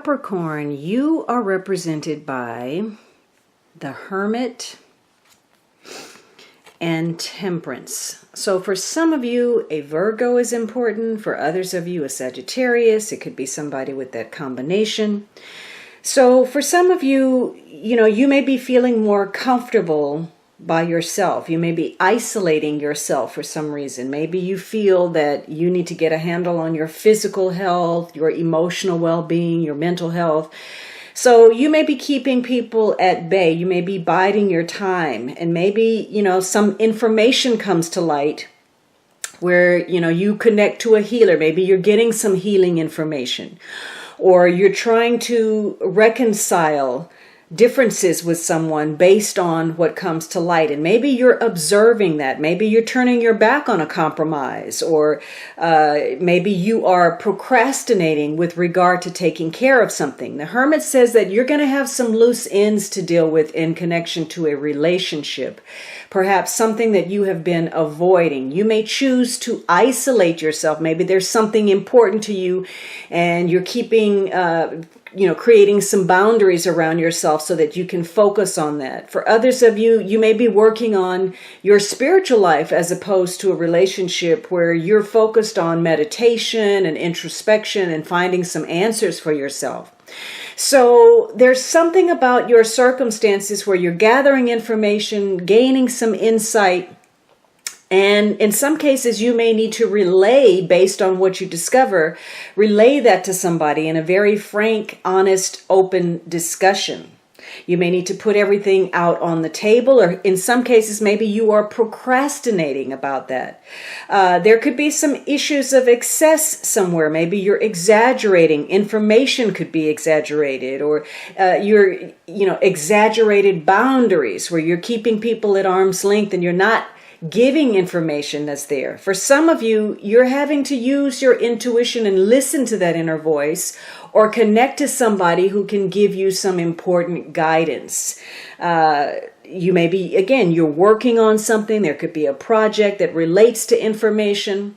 Capricorn, you are represented by the Hermit and Temperance. So for some of you, a Virgo is important. For others of you, a Sagittarius. It could be somebody with that combination. So for some of you, you may be feeling more comfortable by yourself. You may be isolating yourself for some reason. Maybe you feel that you need to get a handle on your physical health, your emotional well-being, your mental health. So you may be keeping people at bay. You may be biding your time, and maybe, some information comes to light where, you connect to a healer. Maybe you're getting some healing information, or you're trying to reconcile differences with someone based on what comes to light. And maybe you're observing that. Maybe you're turning your back on a compromise, or maybe you are procrastinating with regard to taking care of something. The Hermit says that you're going to have some loose ends to deal with in connection to a relationship, perhaps something that you have been avoiding. You may choose to isolate yourself. Maybe there's something important to you and you're keeping creating some boundaries around yourself so that you can focus on that. For others of you, you may be working on your spiritual life as opposed to a relationship where you're focused on meditation and introspection and finding some answers for yourself. So there's something about your circumstances where you're gathering information, gaining some insight, and in some cases, you may need to relay, based on what you discover, relay that to somebody in a very frank, honest, open discussion. You may need to put everything out on the table, or in some cases, maybe you are procrastinating about that. There could be some issues of excess somewhere. Maybe you're exaggerating. Information could be exaggerated, or you're, exaggerated boundaries where you're keeping people at arm's length and you're not giving information that's there. For some of you, you're having to use your intuition and listen to that inner voice, or connect to somebody who can give you some important guidance. You may be, again, you're working on something. There could be a project that relates to information.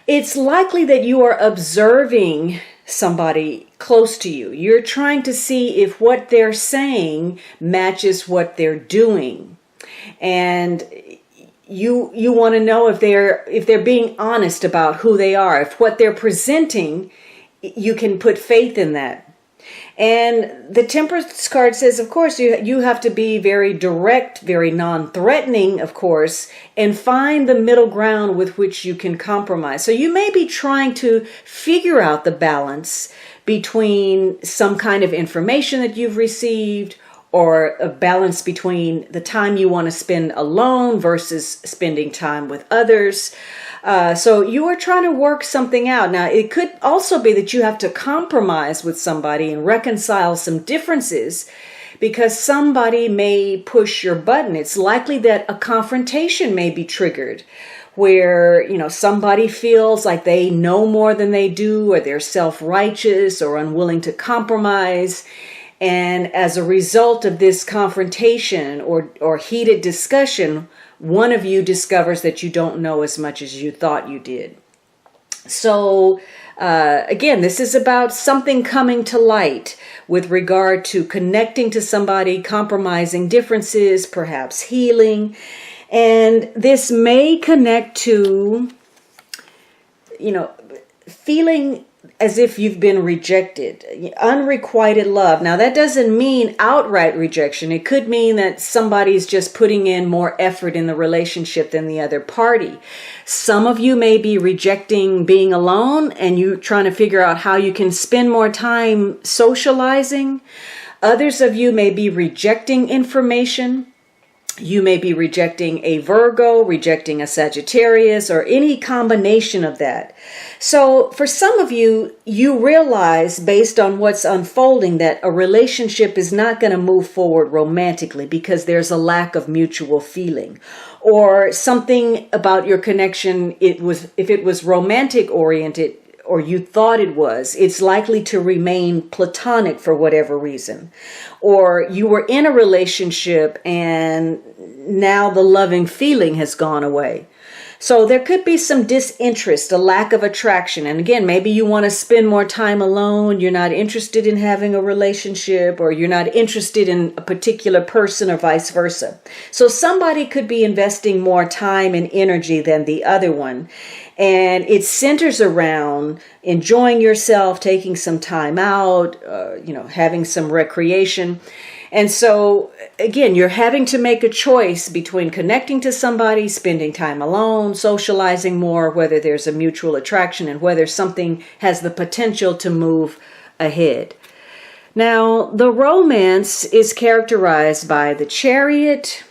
It's likely that you are observing somebody close to you. You're trying to see if what they're saying matches what they're doing. And you want to know if they're being honest about who they are, if what they're presenting, you can put faith in that. And the Temperance card says, of course, you have to be very direct, very non-threatening, of course, and find the middle ground with which you can compromise. So you may be trying to figure out the balance between some kind of information that you've received, or a balance between the time you want to spend alone versus spending time with others. So you are trying to work something out. Now, it could also be that you have to compromise with somebody and reconcile some differences because somebody may push your button. It's likely that a confrontation may be triggered where, somebody feels like they know more than they do, or they're self-righteous or unwilling to compromise. And as a result of this confrontation or heated discussion, one of you discovers that you don't know as much as you thought you did. So again, this is about something coming to light with regard to connecting to somebody, compromising differences, perhaps healing. And this may connect to, feeling as if you've been rejected, unrequited love. Now, that doesn't mean outright rejection. It could mean that somebody's just putting in more effort in the relationship than the other party. Some of you may be rejecting being alone and you're trying to figure out how you can spend more time socializing. Others of you may be rejecting information. You may be rejecting a Virgo, rejecting a Sagittarius, or any combination of that. So for some of you, you realize based on what's unfolding that a relationship is not going to move forward romantically because there's a lack of mutual feeling. Or something about your connection, if it was romantic oriented, or you thought it was, it's likely to remain platonic for whatever reason. Or you were in a relationship and now the loving feeling has gone away. So there could be some disinterest, a lack of attraction. And again, maybe you want to spend more time alone. You're not interested in having a relationship, or you're not interested in a particular person, or vice versa. So somebody could be investing more time and energy than the other one. And it centers around enjoying yourself, taking some time out, having some recreation. And so, again, you're having to make a choice between connecting to somebody, spending time alone, socializing more, whether there's a mutual attraction, and whether something has the potential to move ahead. Now, the romance is characterized by the Chariot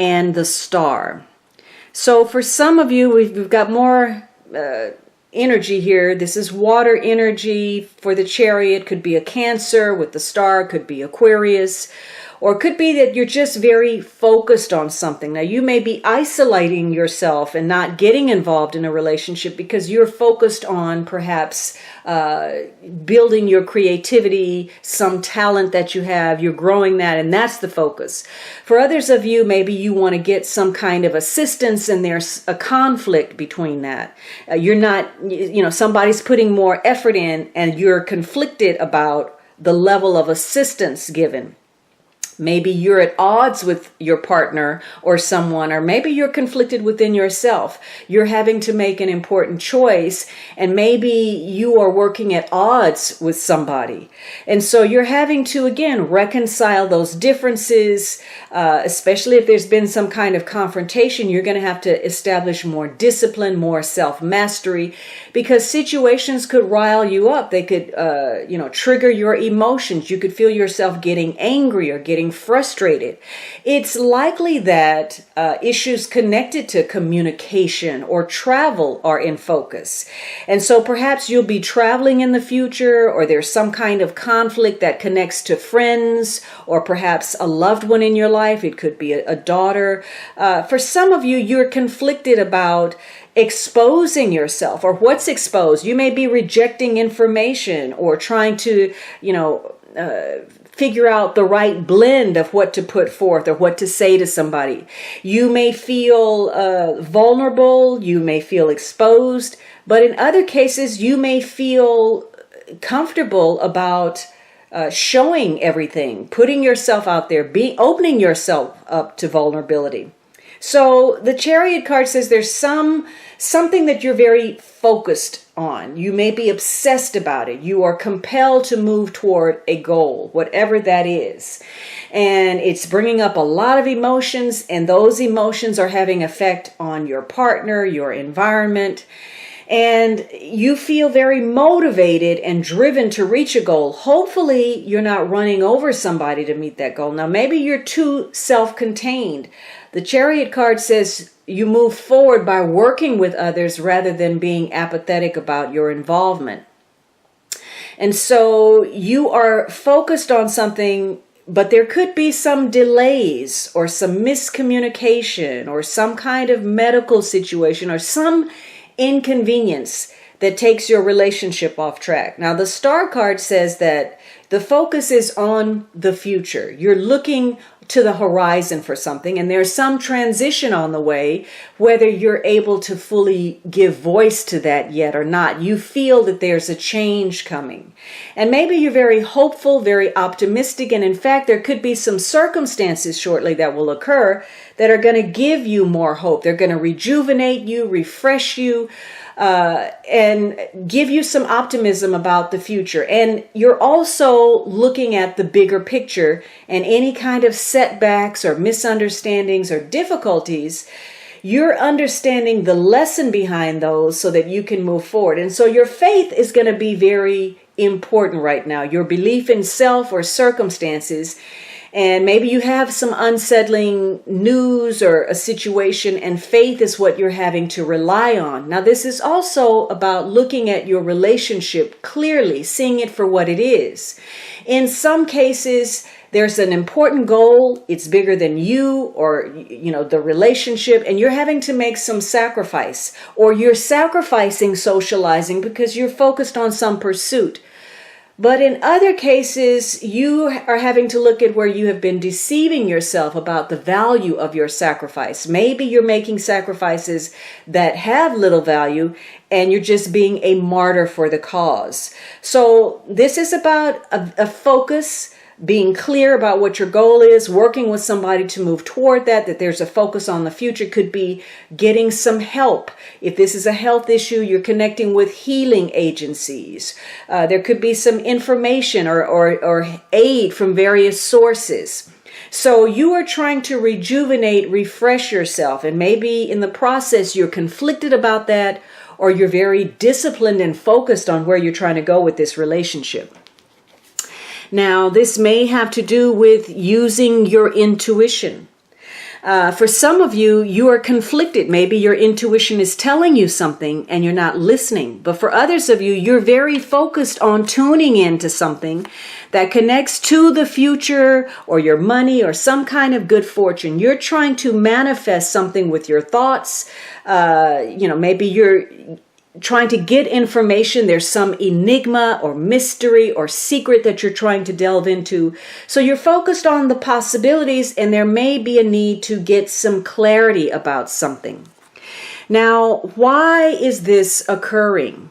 and the Star. So for some of you, we've got more energy here. This is water energy. For the Chariot, could be a Cancer. With the Star, could be Aquarius. Or it could be that you're just very focused on something. Now, you may be isolating yourself and not getting involved in a relationship because you're focused on perhaps building your creativity, some talent that you have. You're growing that, and that's the focus. For others of you, maybe you want to get some kind of assistance, and there's a conflict between that. You're not, somebody's putting more effort in, and you're conflicted about the level of assistance given. Maybe you're at odds with your partner or someone, or maybe you're conflicted within yourself. You're having to make an important choice, and maybe you are working at odds with somebody. And so you're having to, again, reconcile those differences, especially if there's been some kind of confrontation. You're going to have to establish more discipline, more self-mastery, because situations could rile you up. They could, trigger your emotions. You could feel yourself getting angry or getting frustrated. It's likely that issues connected to communication or travel are in focus. And so perhaps you'll be traveling in the future, or there's some kind of conflict that connects to friends, or perhaps a loved one in your life. It could be a daughter. For some of you, you're conflicted about exposing yourself, or what's exposed. You may be rejecting information, or trying to, figure out the right blend of what to put forth or what to say to somebody. You may feel vulnerable, you may feel exposed, but in other cases, you may feel comfortable about showing everything, putting yourself out there, opening yourself up to vulnerability. So the Chariot card says there's something that you're very focused on. You may be obsessed about it. You are compelled to move toward a goal, whatever that is. And it's bringing up a lot of emotions, and those emotions are having effect on your partner, your environment. And you feel very motivated and driven to reach a goal. Hopefully, you're not running over somebody to meet that goal. Now, maybe you're too self-contained. The Chariot card says you move forward by working with others rather than being apathetic about your involvement. And so you are focused on something, but there could be some delays or some miscommunication or some kind of medical situation or some inconvenience that takes your relationship off track. Now, the Star card says that the focus is on the future. You're looking to the horizon for something, and there's some transition on the way, whether you're able to fully give voice to that yet or not. You feel that there's a change coming. And maybe you're very hopeful, very optimistic, and in fact, there could be some circumstances shortly that will occur that are going to give you more hope. They're going to rejuvenate you, refresh you, and give you some optimism about the future. And you're also looking at the bigger picture, and any kind of setbacks or misunderstandings or difficulties, you're understanding the lesson behind those so that you can move forward. And so your faith is going to be very important right now. Your belief in self or circumstances. And maybe you have some unsettling news or a situation, and faith is what you're having to rely on. Now, this is also about looking at your relationship clearly, seeing it for what it is. In some cases, there's an important goal. It's bigger than you or, the relationship, and you're having to make some sacrifice, or you're sacrificing socializing because you're focused on some pursuit. But in other cases, you are having to look at where you have been deceiving yourself about the value of your sacrifice. Maybe you're making sacrifices that have little value and you're just being a martyr for the cause. So this is about a focus, being clear about what your goal is, working with somebody to move toward that there's a focus on the future. Could be getting some help. If this is a health issue, you're connecting with healing agencies. There could be some information or aid from various sources. So you are trying to rejuvenate, refresh yourself, and maybe in the process you're conflicted about that, or you're very disciplined and focused on where you're trying to go with this relationship. Now, this may have to do with using your intuition. For some of you, you are conflicted. Maybe your intuition is telling you something and you're not listening. But for others of you, you're very focused on tuning into something that connects to the future or your money or some kind of good fortune. You're trying to manifest something with your thoughts. Maybe you're trying to get information. There's some enigma or mystery or secret that you're trying to delve into. So you're focused on the possibilities, and there may be a need to get some clarity about something. Now, why is this occurring?